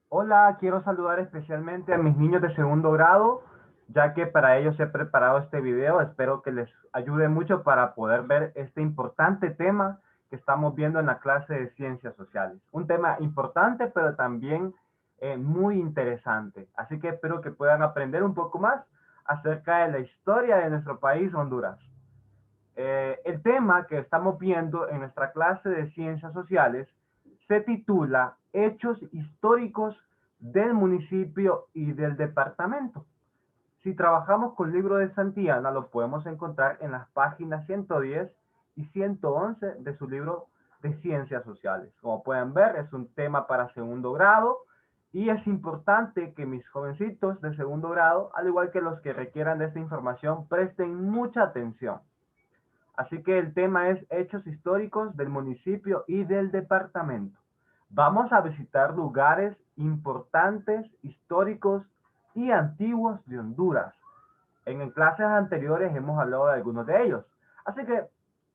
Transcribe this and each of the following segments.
Hola, quiero saludar especialmente a mis niños de segundo grado, ya que para ellos he preparado este video. Espero que les ayude mucho para poder ver este importante tema que estamos viendo en la clase de ciencias sociales. Un tema importante, pero también muy interesante. Así que espero que puedan aprender un poco más acerca de la historia de nuestro país, Honduras. El tema que estamos viendo en nuestra clase de ciencias sociales se titula Hechos históricos del municipio y del departamento. Si trabajamos con el libro de Santillana, lo podemos encontrar en las páginas 110 y 111 de su libro de ciencias sociales. Como pueden ver, es un tema para segundo grado y es importante que mis jovencitos de segundo grado, al igual que los que requieran de esta información, presten mucha atención. Así que el tema es hechos históricos del municipio y del departamento. Vamos a visitar lugares importantes, históricos y antiguos de Honduras. En clases anteriores hemos hablado de algunos de ellos. Así que,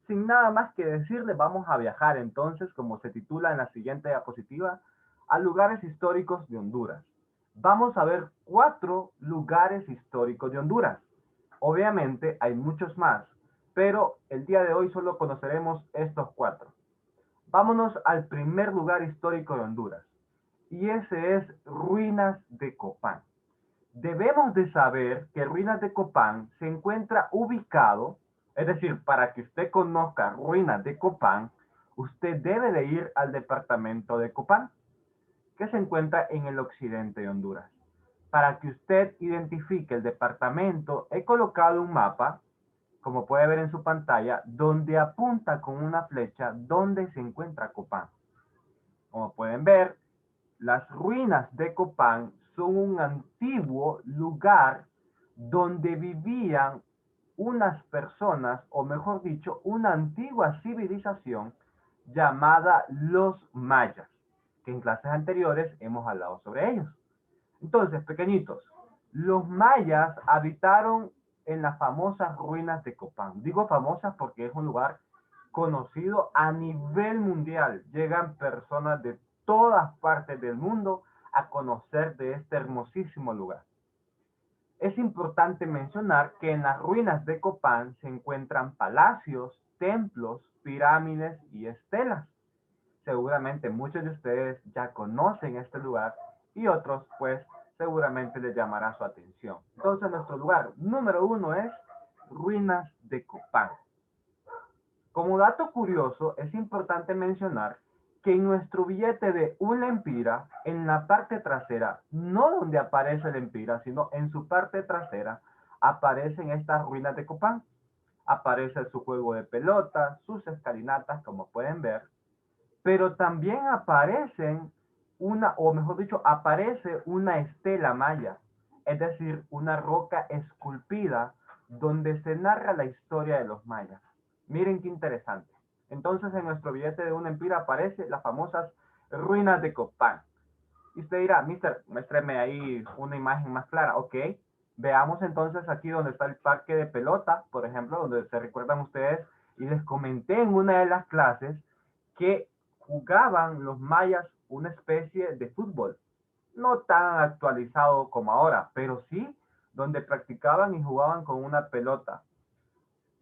sin nada más que decirles, vamos a viajar entonces, como se titula en la siguiente diapositiva, a lugares históricos de Honduras. Vamos a ver 4 lugares históricos de Honduras. Obviamente hay muchos más, pero el día de hoy solo conoceremos estos 4. Vámonos al primer lugar histórico de Honduras, y ese es Ruinas de Copán. Debemos de saber que Ruinas de Copán se encuentra ubicado, es decir, para que usted conozca Ruinas de Copán, usted debe de ir al departamento de Copán, que se encuentra en el occidente de Honduras. Para que usted identifique el departamento, he colocado un mapa, como puede ver en su pantalla, donde apunta con una flecha donde se encuentra Copán. Como pueden ver, las ruinas de Copán son un antiguo lugar donde vivían unas personas, o mejor dicho, una antigua civilización llamada los mayas, que en clases anteriores hemos hablado sobre ellos. Entonces, pequeñitos, los mayas habitaron en las famosas ruinas de Copán. Digo famosas porque es un lugar conocido a nivel mundial. Llegan personas de todas partes del mundo a conocer de este hermosísimo lugar. Es importante mencionar que en las ruinas de Copán se encuentran palacios, templos, pirámides y estelas. Seguramente muchos de ustedes ya conocen este lugar y otros pues seguramente les llamará su atención. Entonces nuestro lugar número 1 es Ruinas de Copán. Como dato curioso, es importante mencionar que en nuestro billete de un lempira, en la parte trasera, no donde aparece el lempira, sino en su parte trasera, aparecen estas ruinas de Copán. Aparece su juego de pelota, sus escalinatas, como pueden ver, pero también aparecen o mejor dicho, aparece una estela maya, es decir, una roca esculpida donde se narra la historia de los mayas. Miren qué interesante. Entonces, en nuestro billete de una empira aparece las famosas ruinas de Copán. Y usted dirá, mister, muéstreme ahí una imagen más clara. Ok, veamos entonces aquí donde está el parque de pelota, por ejemplo, donde se recuerdan ustedes, y les comenté en una de las clases que jugaban los mayas una especie de fútbol, no tan actualizado como ahora, pero sí donde practicaban y jugaban con una pelota.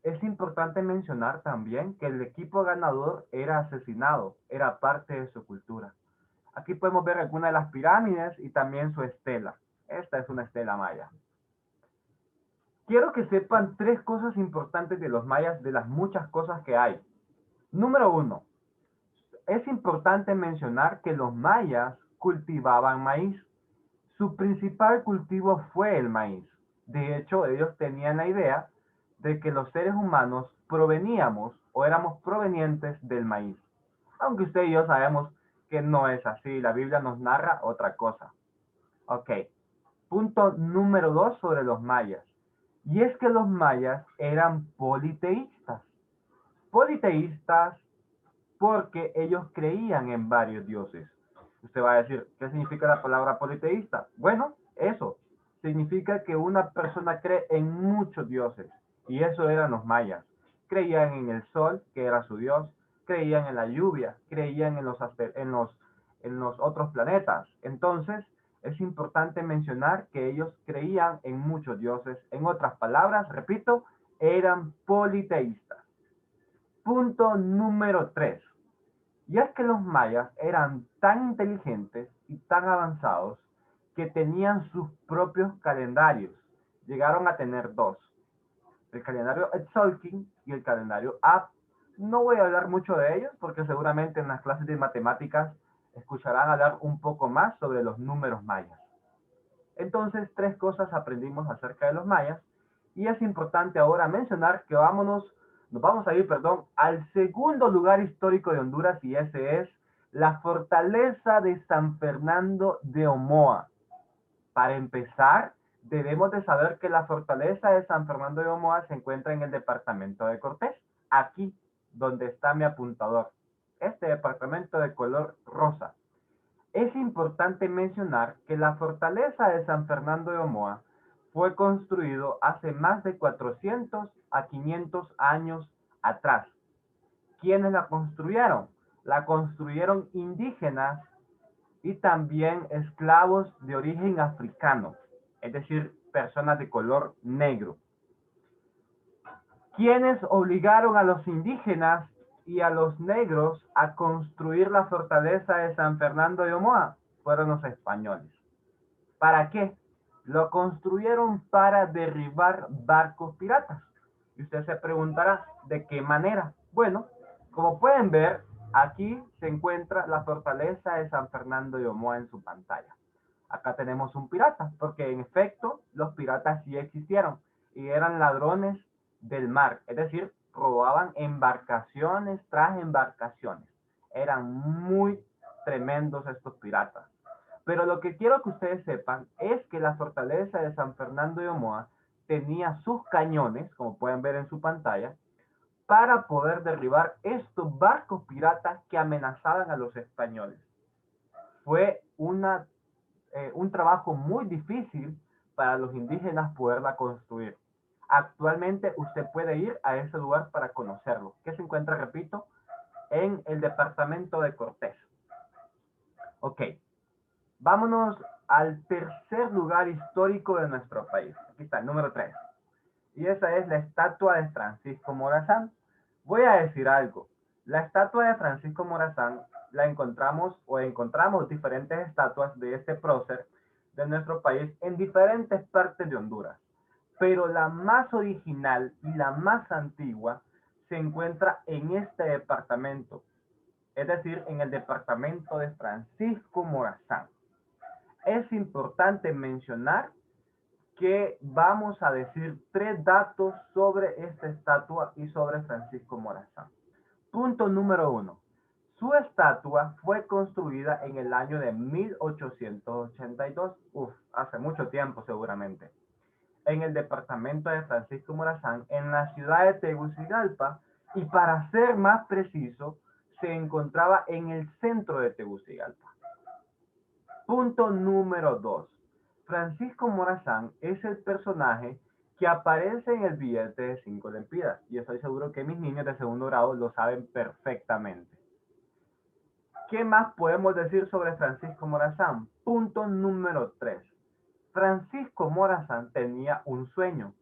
Es importante mencionar también que el equipo ganador era asesinado, era parte de su cultura. Aquí podemos ver algunas de las pirámides y también su estela. Esta es una estela maya. Quiero que sepan 3 cosas importantes de los mayas, de las muchas cosas que hay. Número 1, es importante mencionar que los mayas cultivaban maíz. Su principal cultivo fue el maíz. De hecho, ellos tenían la idea de que los seres humanos proveníamos o éramos provenientes del maíz. Aunque usted y yo sabemos que no es así. La Biblia nos narra otra cosa. Ok. Punto número 2 sobre los mayas. Y es que los mayas eran politeístas. Politeístas porque ellos creían en varios dioses. Usted va a decir, ¿qué significa la palabra politeísta? Bueno, eso significa que una persona cree en muchos dioses, y eso eran los mayas. Creían en el sol, que era su dios, creían en la lluvia, creían en los en los otros planetas. Entonces, es importante mencionar que ellos creían en muchos dioses. En otras palabras, repito, eran politeístas. Punto número 3. Y es que los mayas eran tan inteligentes y tan avanzados que tenían sus propios calendarios. Llegaron a tener dos: el calendario Tzolk'in y el calendario Ab. No voy a hablar mucho de ellos porque seguramente en las clases de matemáticas escucharán hablar un poco más sobre los números mayas. Entonces, tres cosas aprendimos acerca de los mayas y es importante ahora mencionar que nos vamos a ir, al segundo lugar histórico de Honduras, y ese es la fortaleza de San Fernando de Omoa. Para empezar, debemos de saber que la fortaleza de San Fernando de Omoa se encuentra en el departamento de Cortés, aquí donde está mi apuntador, este departamento de color rosa. Es importante mencionar que la fortaleza de San Fernando de Omoa fue construido hace más de 400 a 500 años atrás. ¿Quiénes la construyeron? La construyeron indígenas y también esclavos de origen africano, es decir, personas de color negro. ¿Quiénes obligaron a los indígenas y a los negros a construir la fortaleza de San Fernando de Omoa? Fueron los españoles. ¿Para qué? Lo construyeron para derribar barcos piratas. Y usted se preguntará, ¿de qué manera? Bueno, como pueden ver, aquí se encuentra la fortaleza de San Fernando de Omoa en su pantalla. Acá tenemos un pirata, porque en efecto, los piratas sí existieron y eran ladrones del mar, es decir, robaban embarcaciones tras embarcaciones. Eran muy tremendos estos piratas. Pero lo que quiero que ustedes sepan es que la fortaleza de San Fernando de Omoa tenía sus cañones, como pueden ver en su pantalla, para poder derribar estos barcos piratas que amenazaban a los españoles. Fue un trabajo muy difícil para los indígenas poderla construir. Actualmente usted puede ir a ese lugar para conocerlo, que se encuentra, repito, en el departamento de Cortés. Ok, vámonos al tercer lugar histórico de nuestro país. Aquí está, el número 3. Y esa es la estatua de Francisco Morazán. Voy a decir algo. La estatua de Francisco Morazán la encontramos diferentes estatuas de este prócer de nuestro país en diferentes partes de Honduras. Pero la más original y la más antigua se encuentra en este departamento, es decir, en el departamento de Francisco Morazán. Es importante mencionar que vamos a decir tres datos sobre esta estatua y sobre Francisco Morazán. Punto número 1. Su estatua fue construida en el año de 1882. Hace mucho tiempo seguramente. En el departamento de Francisco Morazán, en la ciudad de Tegucigalpa, y para ser más preciso, se encontraba en el centro de Tegucigalpa. Punto número 2. Francisco Morazán es el personaje que aparece en el billete de 5 lempiras, y estoy seguro que mis niños de segundo grado lo saben perfectamente. ¿Qué más podemos decir sobre Francisco Morazán? Punto número 3. Francisco Morazán tenía un sueño,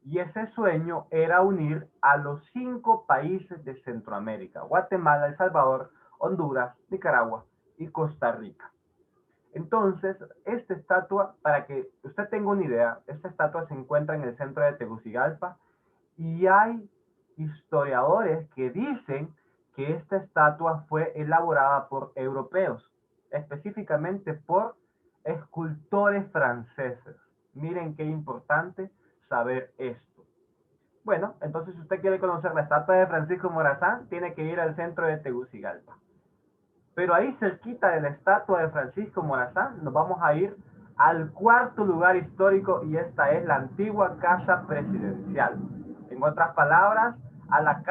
y ese sueño era unir a los 5 países de Centroamérica: Guatemala, El Salvador, Honduras, Nicaragua y Costa Rica. Entonces, esta estatua, para que usted tenga una idea, esta estatua se encuentra en el centro de Tegucigalpa y hay historiadores que dicen que esta estatua fue elaborada por europeos, específicamente por escultores franceses. Miren qué importante saber esto. Bueno, entonces si usted quiere conocer la estatua de Francisco Morazán, tiene que ir al centro de Tegucigalpa. Pero ahí cerquita de la estatua de Francisco Morazán, nos vamos a ir al cuarto lugar histórico, y esta es la antigua Casa Presidencial. En otras palabras, a la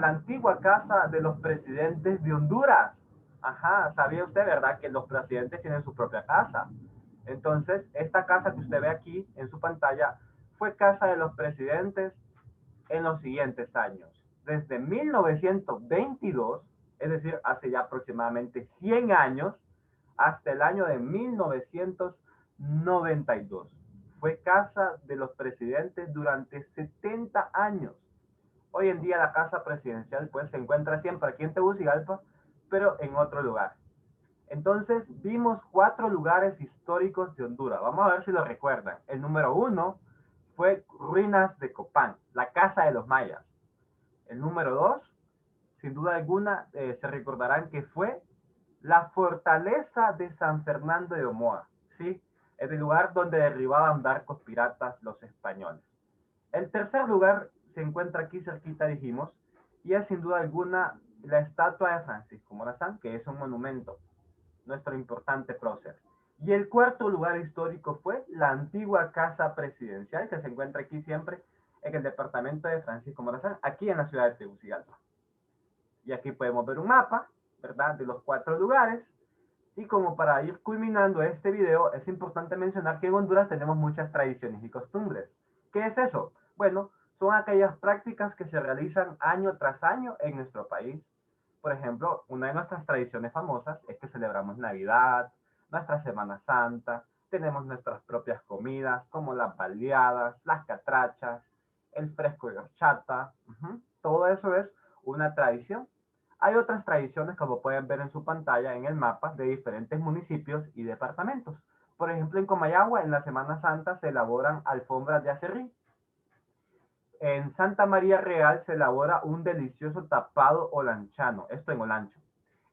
antigua casa de los presidentes de Honduras. Ajá, ¿sabía usted, verdad, que los presidentes tienen su propia casa? Entonces, esta casa que usted ve aquí en su pantalla fue casa de los presidentes en los siguientes años. Desde 1922 es decir, hace ya aproximadamente 100 años, hasta el año de 1992. Fue casa de los presidentes durante 70 años. Hoy en día la casa presidencial pues se encuentra siempre aquí en Tegucigalpa, pero en otro lugar. Entonces vimos 4 lugares históricos de Honduras. Vamos a ver si lo recuerdan. El número 1 fue Ruinas de Copán, la casa de los mayas. El número 2, sin duda alguna, se recordarán que fue la fortaleza de San Fernando de Omoa, ¿sí? Es el lugar donde derribaban barcos piratas los españoles. El tercer lugar se encuentra aquí cerquita, dijimos, y es sin duda alguna la estatua de Francisco Morazán, que es un monumento, nuestro importante prócer. Y el cuarto lugar histórico fue la antigua casa presidencial, que se encuentra aquí siempre en el departamento de Francisco Morazán, aquí en la ciudad de Tegucigalpa. Y aquí podemos ver un mapa, ¿verdad?, de los 4 lugares. Y como para ir culminando este video, es importante mencionar que en Honduras tenemos muchas tradiciones y costumbres. ¿Qué es eso? Bueno, son aquellas prácticas que se realizan año tras año en nuestro país. Por ejemplo, una de nuestras tradiciones famosas es que celebramos Navidad, nuestra Semana Santa, tenemos nuestras propias comidas como las baleadas, las catrachas, el fresco de horchata. Todo eso es una tradición. Hay otras tradiciones, como pueden ver en su pantalla, en el mapa, de diferentes municipios y departamentos. Por ejemplo, en Comayagua, en la Semana Santa, se elaboran alfombras de acerrín. En Santa María Real se elabora un delicioso tapado olanchano, esto en Olancho.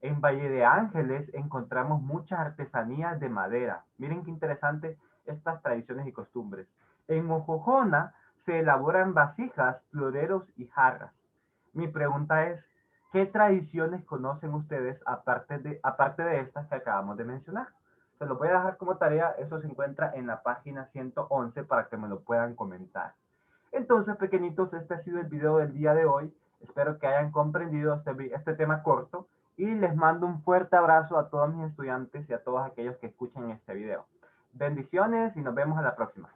En Valle de Ángeles encontramos muchas artesanías de madera. Miren qué interesante estas tradiciones y costumbres. En Ojojona se elaboran vasijas, floreros y jarras. Mi pregunta es, ¿qué tradiciones conocen ustedes aparte de estas que acabamos de mencionar? Se lo voy a dejar como tarea, eso se encuentra en la página 111 para que me lo puedan comentar. Entonces, pequeñitos, este ha sido el video del día de hoy. Espero que hayan comprendido este tema corto y les mando un fuerte abrazo a todos mis estudiantes y a todos aquellos que escuchen este video. Bendiciones y nos vemos a la próxima.